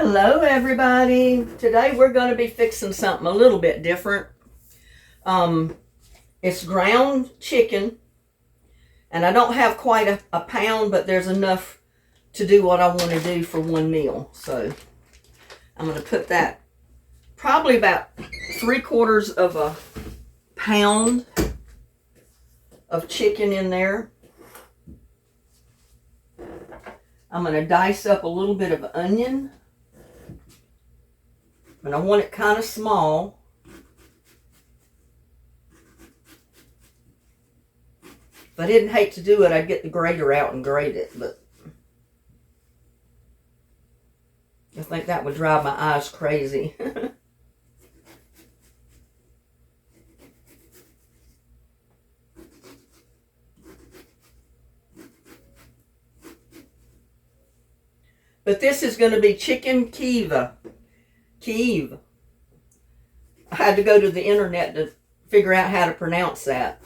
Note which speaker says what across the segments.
Speaker 1: Hello everybody. Today we're going to be fixing something a little bit different. It's ground chicken, and I don't have quite a pound, but there's enough to do what I want to do for one meal. So I'm going to put that probably about 3/4 of a pound of chicken in there. I'm going to dice up a little bit of onion. And I want it kind of small. If I didn't hate to do it, I'd get the grater out and grate it, but I think that would drive my eyes crazy. But this is going to be chicken Kiev. I had to go to the internet to figure out how to pronounce that.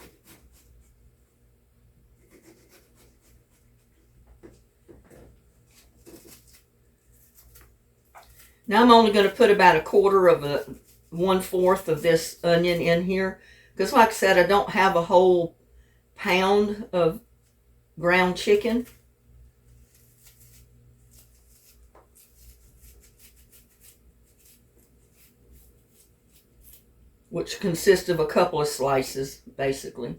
Speaker 1: Now I'm only going to put about 1/4 of this onion in here, because like I said, I don't have a whole pound of ground chicken. Which consists of a couple of slices, basically.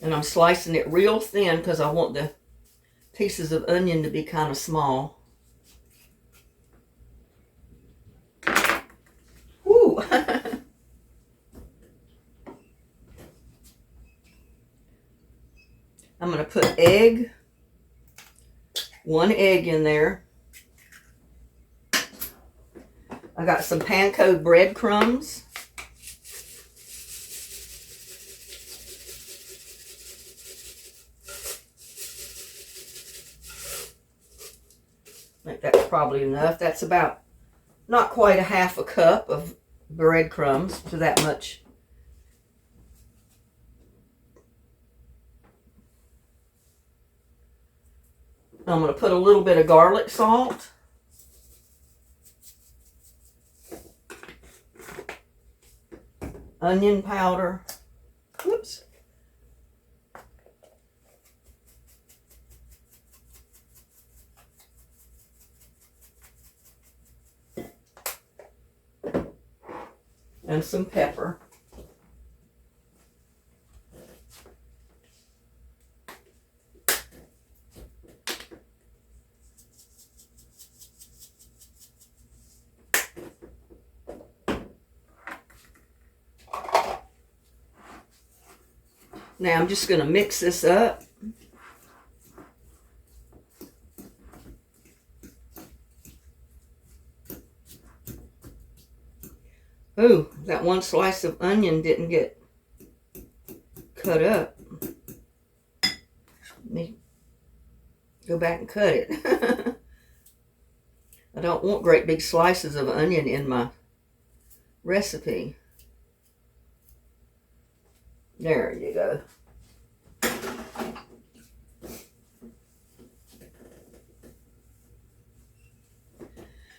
Speaker 1: And I'm slicing it real thin because I want the pieces of onion to be kind of small. Woo! I'm going to put one egg in there. I got some panko breadcrumbs. I think that's probably enough. That's about not quite a 1/2 cup of breadcrumbs to that much. I'm going to put a little bit of garlic salt. Onion powder. Whoops. And some pepper. Now I'm just going to mix this up. Ooh, that one slice of onion didn't get cut up. Let me go back and cut it. I don't want great big slices of onion in my recipe. There you go.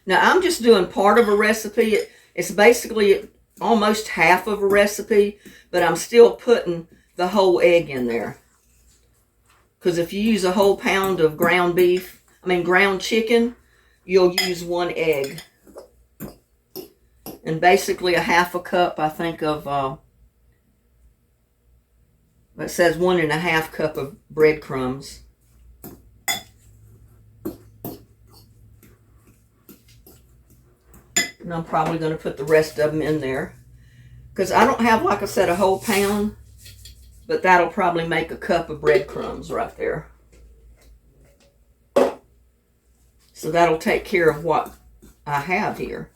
Speaker 1: Now I'm just doing part of a recipe. It's basically almost half of a recipe, but I'm still putting the whole egg in there. Because if you use a whole pound of ground chicken, you'll use 1 egg. And basically a 1/2 cup, I think, of it says 1.5 cup of breadcrumbs. And I'm probably going to put the rest of them in there. Because I don't have, like I said, a whole pound. But that'll probably make a cup of breadcrumbs right there. So that'll take care of what I have here.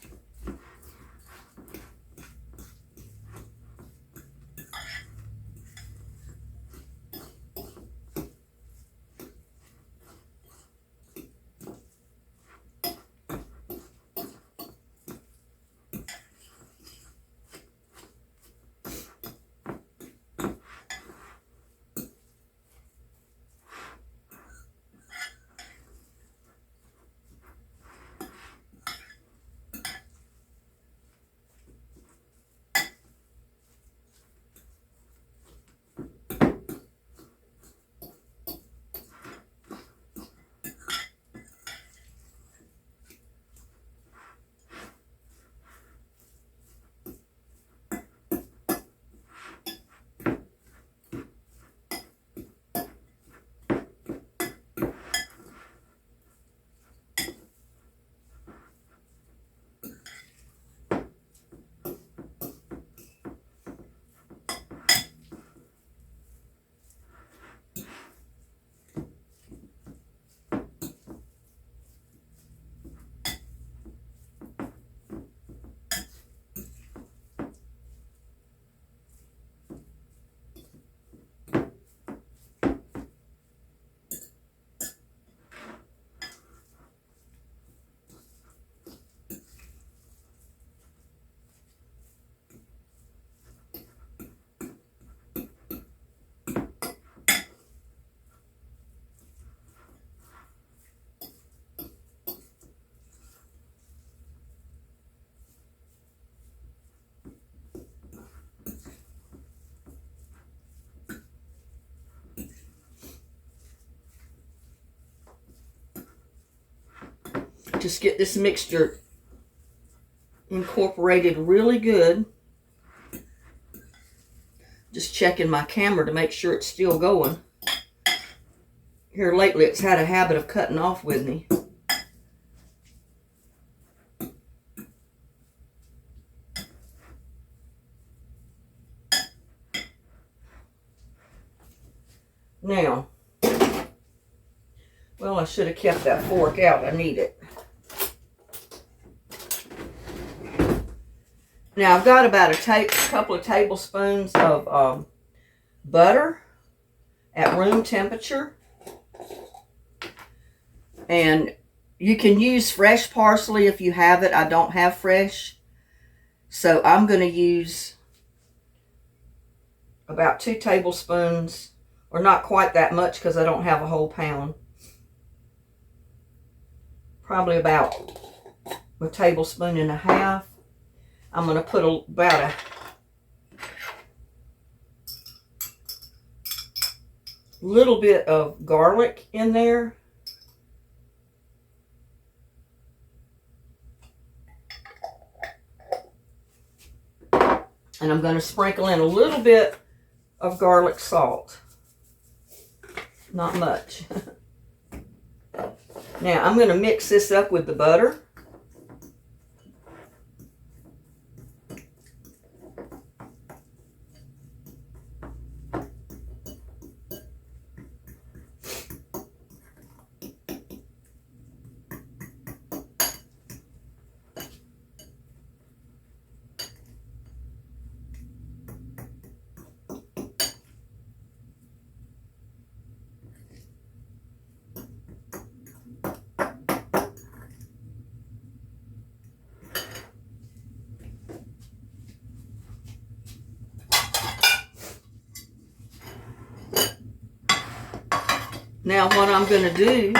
Speaker 1: Just get this mixture incorporated really good. Just checking my camera to make sure it's still going. Here lately it's had a habit of cutting off with me. Now, well, I should have kept that fork out. I need it. Now, I've got about a couple of tablespoons of butter at room temperature. And you can use fresh parsley if you have it. I don't have fresh. So I'm going to use about 2 tablespoons, or not quite that much because I don't have a whole pound. Probably about a tablespoon and a half. I'm going to put about a little bit of garlic in there. And I'm going to sprinkle in a little bit of garlic salt. Not much. Now I'm going to mix this up with the butter. Now what I'm going to do,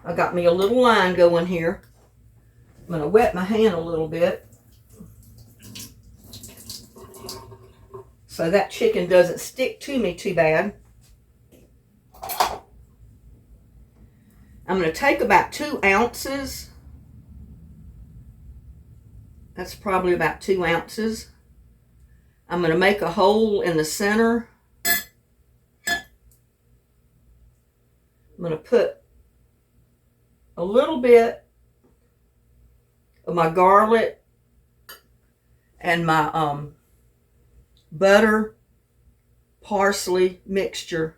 Speaker 1: I got me a little line going here. I'm going to wet my hand a little bit so that chicken doesn't stick to me too bad. I'm going to take about 2 ounces. That's probably about 2 ounces. I'm going to make a hole in the center. I'm going to put a little bit of my garlic and my butter, parsley mixture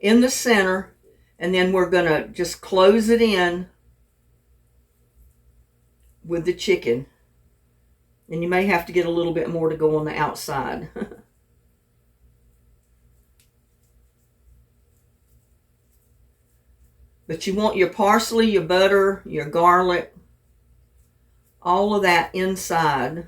Speaker 1: in the center, and then we're going to just close it in with the chicken. And you may have to get a little bit more to go on the outside. But you want your parsley, your butter, your garlic, all of that inside.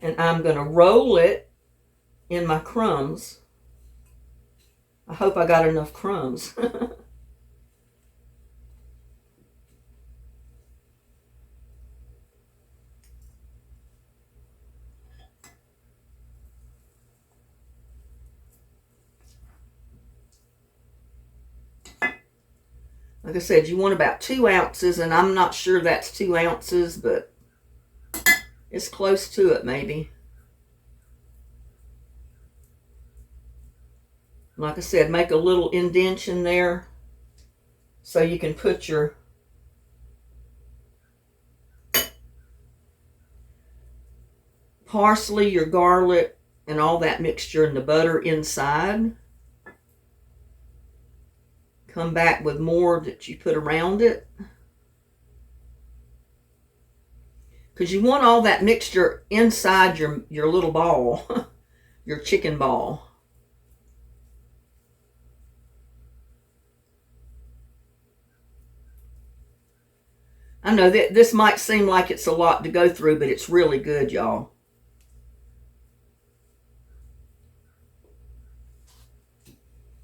Speaker 1: And I'm going to roll it in my crumbs. I hope I got enough crumbs. Like I said, you want about 2 ounces, and I'm not sure that's 2 ounces, but it's close to it maybe. Like I said, make a little indentation there so you can put your parsley, your garlic, and all that mixture and the butter inside. Come back with more that you put around it. Because you want all that mixture inside your little ball, your chicken ball. I know that this might seem like it's a lot to go through, but it's really good, y'all.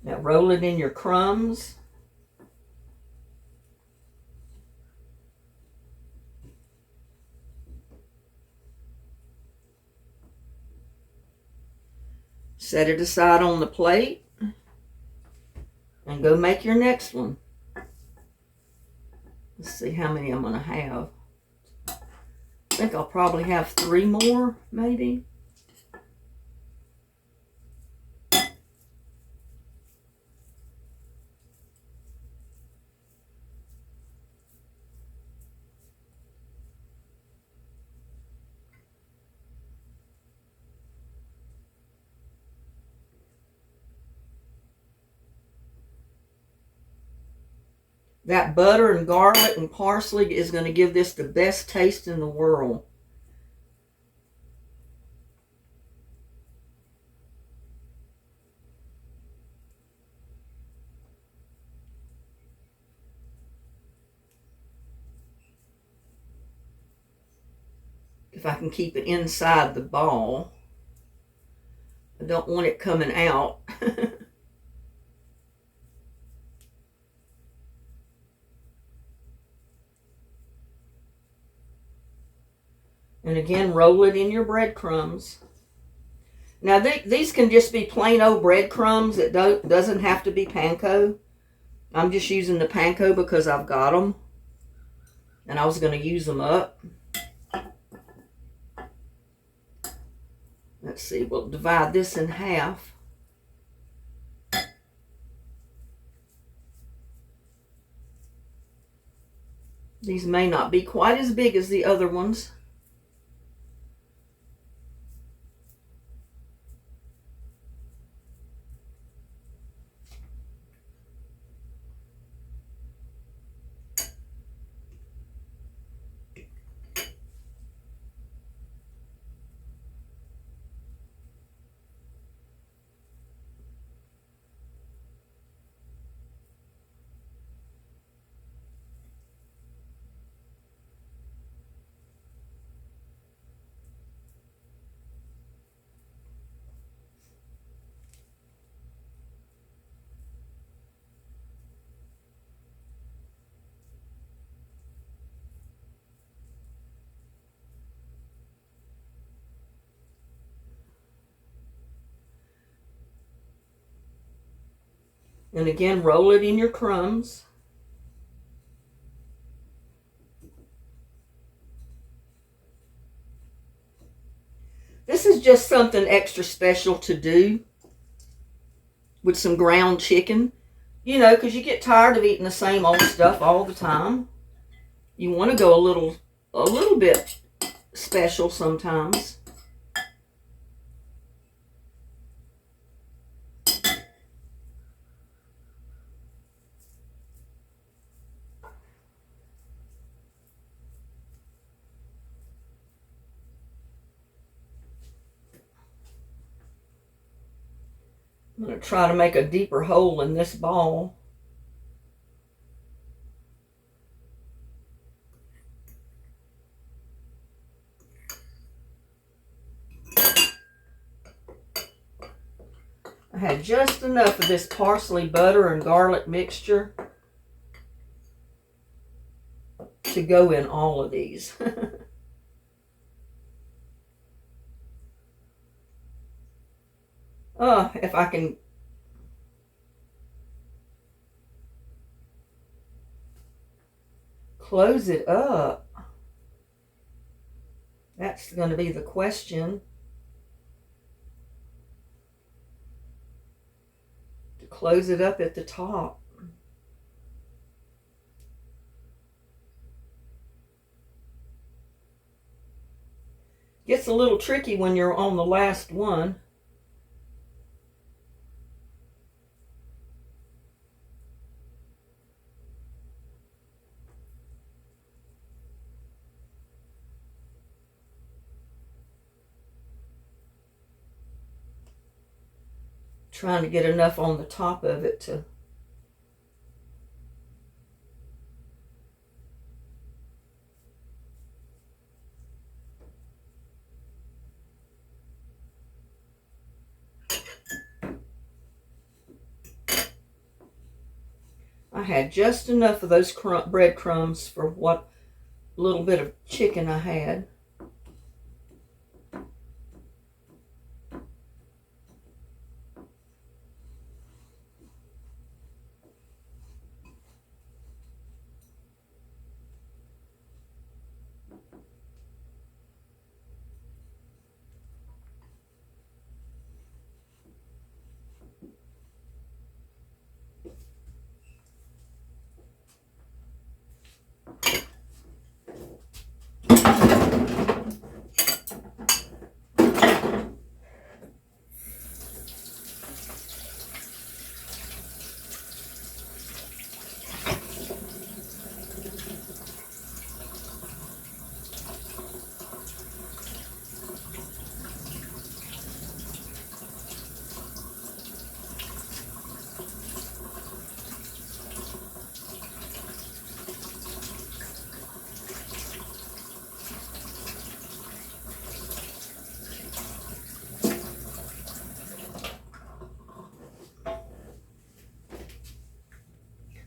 Speaker 1: Now roll it in your crumbs. Set it aside on the plate and go make your next one. Let's see how many I'm going to have. I think I'll probably have 3 more, maybe. That butter and garlic and parsley is going to give this the best taste in the world. If I can keep it inside the ball. I don't want it coming out. And again, roll it in your breadcrumbs. Now, these can just be plain old breadcrumbs. It doesn't have to be panko. I'm just using the panko because I've got them. And I was going to use them up. Let's see, we'll divide this in half. These may not be quite as big as the other ones. And again, roll it in your crumbs. This is just something extra special to do with some ground chicken. You know, because you get tired of eating the same old stuff all the time. You want to go a little bit special sometimes. I'm going to try to make a deeper hole in this ball. I had just enough of this parsley, butter, and garlic mixture to go in all of these. Oh, if I can close it up. That's going to be the question. To close it up at the top. Gets a little tricky when you're on the last one. Trying to get enough on the top of it to I had just enough of those breadcrumbs for what little bit of chicken I had.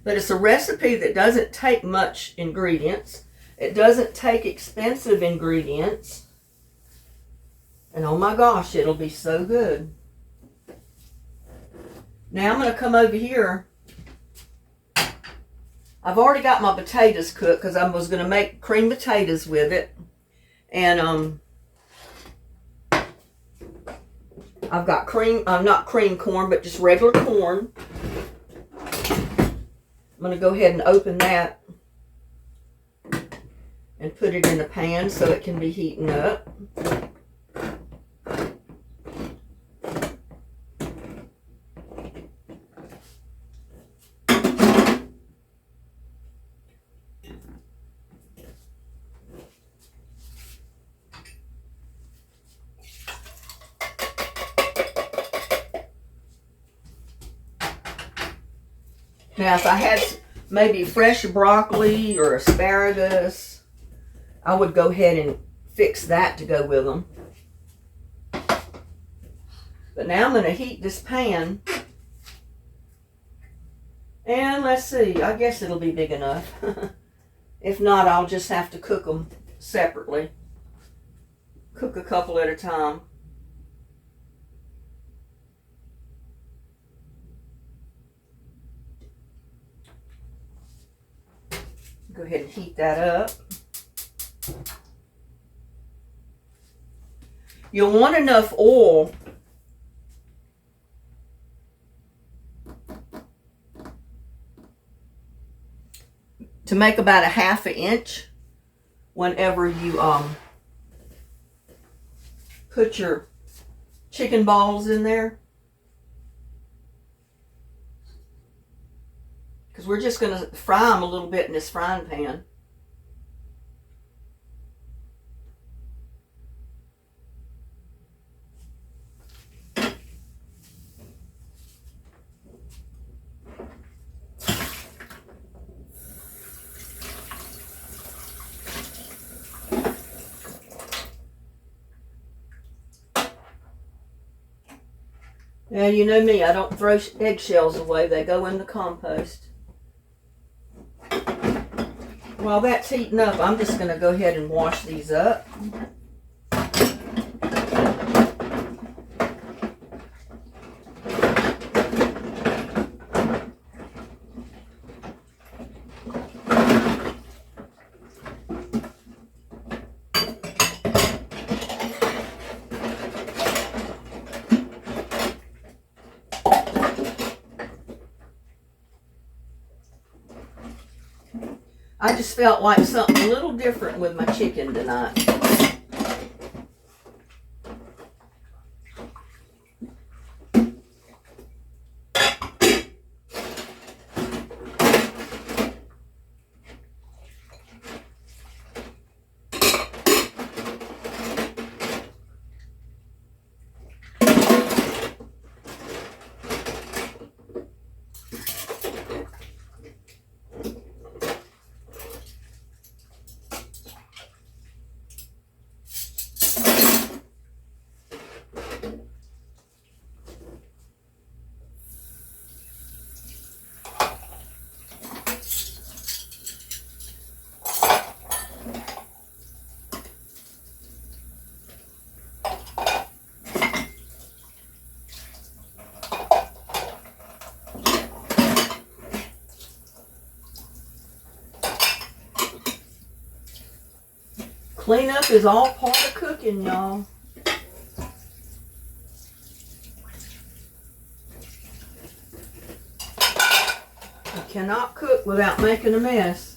Speaker 1: But it's a recipe that doesn't take much ingredients. It doesn't take expensive ingredients. And oh my gosh, it'll be so good. Now I'm going to come over here. I've already got my potatoes cooked because I was going to make cream potatoes with it. And I've got cream, not cream corn, but just regular corn. I'm going to go ahead and open that and put it in the pan so it can be heating up. Now, if I had maybe fresh broccoli or asparagus, I would go ahead and fix that to go with them. But now I'm going to heat this pan. And let's see, I guess it'll be big enough. If not, I'll just have to cook them separately. Cook a couple at a time. Go ahead and heat that up. You'll want enough oil to make about a ½ inch whenever you put your chicken balls in there. Because we're just going to fry them a little bit in this frying pan. Now, you know me, I don't throw eggshells away. They go in the compost. While that's heating up, I'm just going to go ahead and wash these up. I just felt like something a little different with my chicken tonight. Cleanup is all part of cooking, y'all. You cannot cook without making a mess.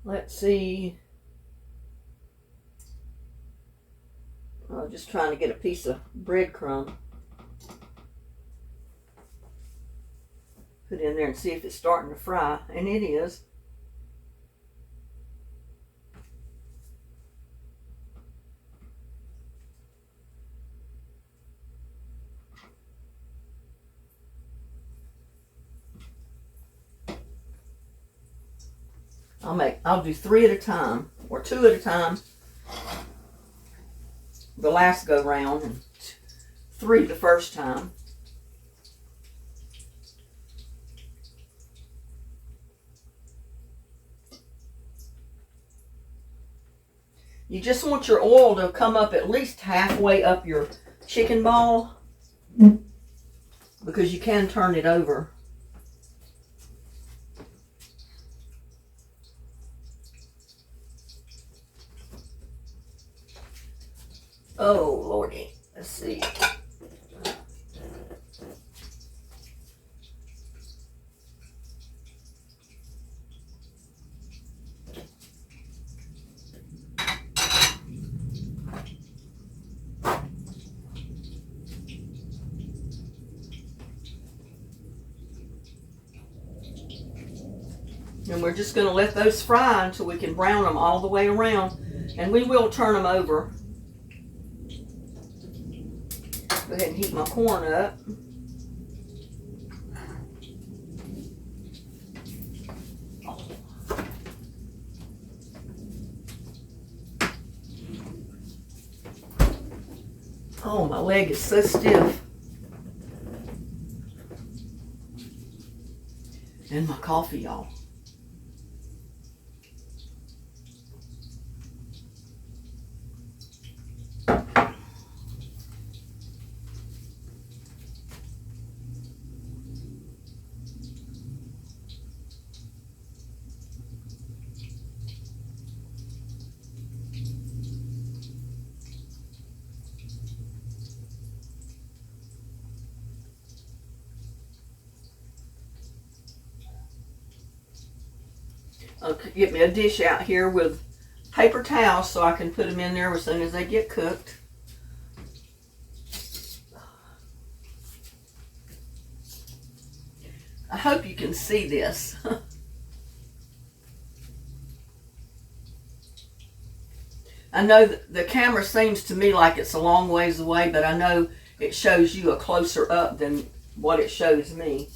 Speaker 1: Let's see. just trying to get a piece of breadcrumb. Put in there and see if it's starting to fry, and it is. I'll do 3 at a time, or 2 at a time the last go round, and 3 the first time. You just want your oil to come up at least halfway up your chicken ball, because you can turn it over. Oh, Lordy. Let's see. And we're just going to let those fry until we can brown them all the way around. And we will turn them over. Go ahead and heat my corn up. Oh, my leg is so stiff. And my coffee, y'all. I'll get me a dish out here with paper towels so I can put them in there as soon as they get cooked. I hope you can see this. I know that the camera seems to me like it's a long ways away, but I know it shows you a closer up than what it shows me.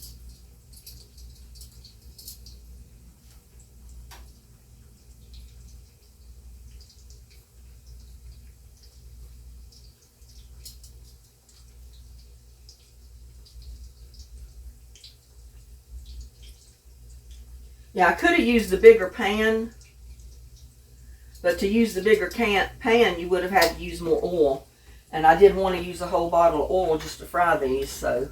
Speaker 1: Yeah, I could have used the bigger pan, but to use the bigger pan, you would have had to use more oil. And I didn't want to use a whole bottle of oil just to fry these, so.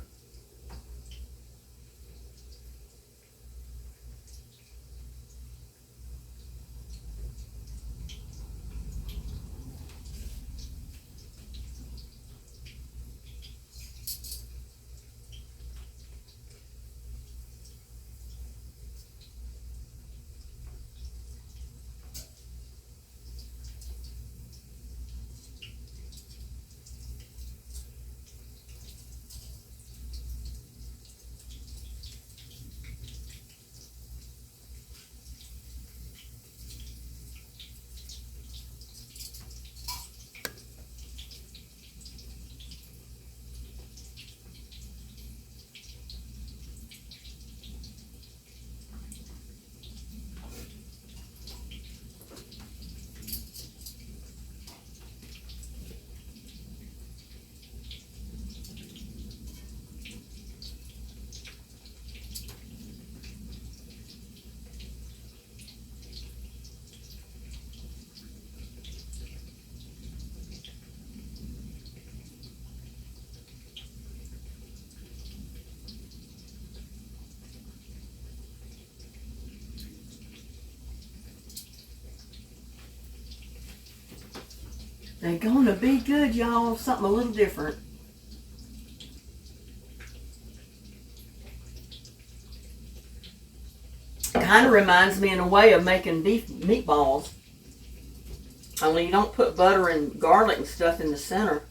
Speaker 1: They're gonna be good, y'all. Something a little different. Kind of reminds me in a way of making beef meatballs. Only you don't put butter and garlic and stuff in the center.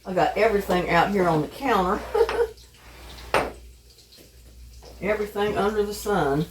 Speaker 1: I got everything out here on the counter. Everything under the sun.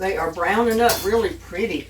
Speaker 1: They are browning up really pretty.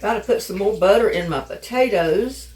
Speaker 1: Got to put some more butter in my potatoes.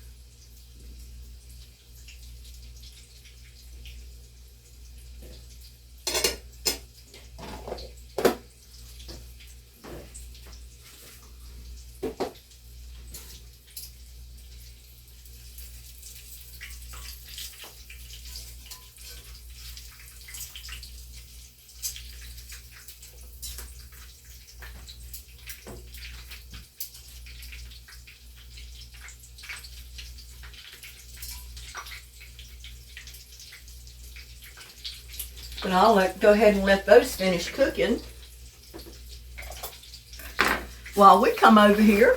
Speaker 1: And I'll go ahead and let those finish cooking while we come over here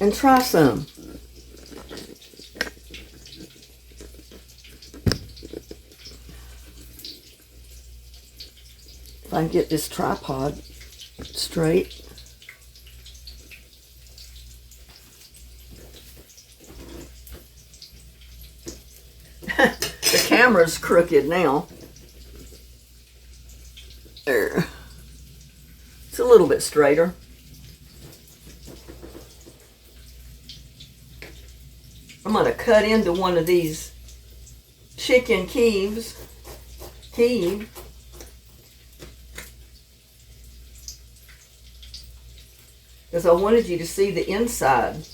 Speaker 1: and try some. If I can get this tripod straight. The camera's crooked now. There. It's a little bit straighter. I'm going to cut into one of these chicken Kiev. Because I wanted you to see the inside.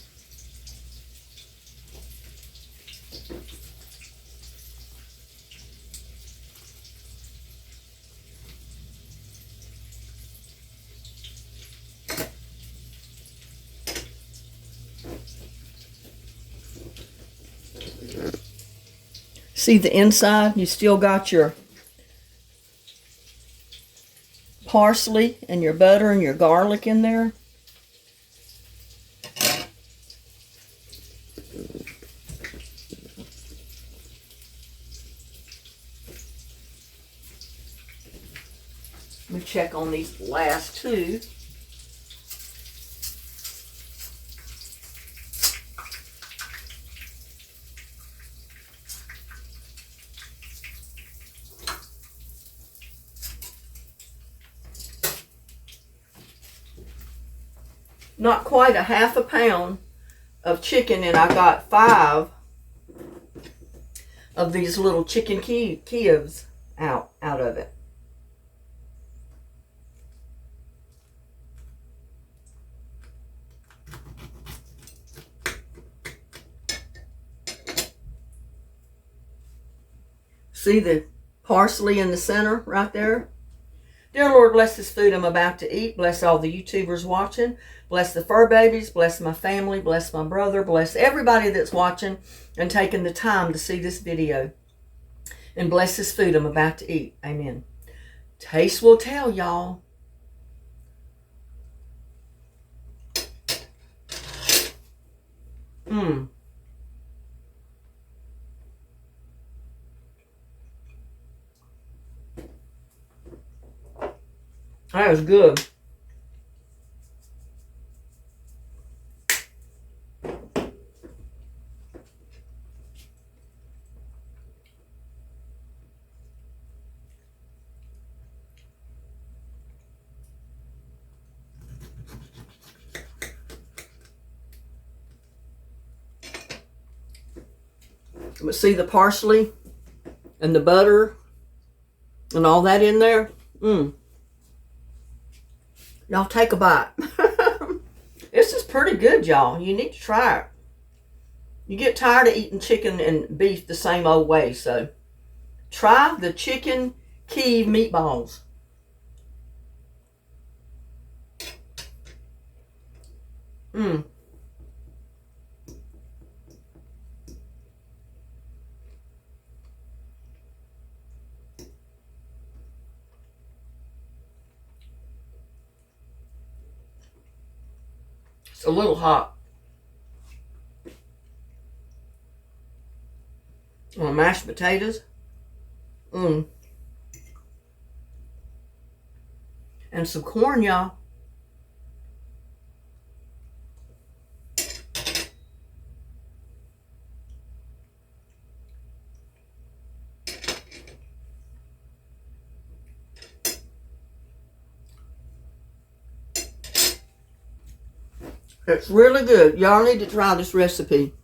Speaker 1: See the inside? You still got your parsley and your butter and your garlic in there. Let me check on these last two. Not quite a half a pound of chicken, and I got 5 of these little chicken Kievs out of it. See the parsley in the center right there? Dear Lord, bless this food I'm about to eat. Bless all the YouTubers watching. Bless the fur babies. Bless my family. Bless my brother. Bless everybody that's watching and taking the time to see this video. And bless this food I'm about to eat. Amen. Taste will tell, y'all. Mmm. That was good. But see the parsley and the butter and all that in there? Mmm. Y'all take a bite. This is pretty good, y'all. You need to try it. You get tired of eating chicken and beef the same old way, so try the chicken Kiev meatballs. Mmm. It's a little hot. On mashed potatoes. Mmm. And some corn, y'all. It's really good. Y'all need to try this recipe.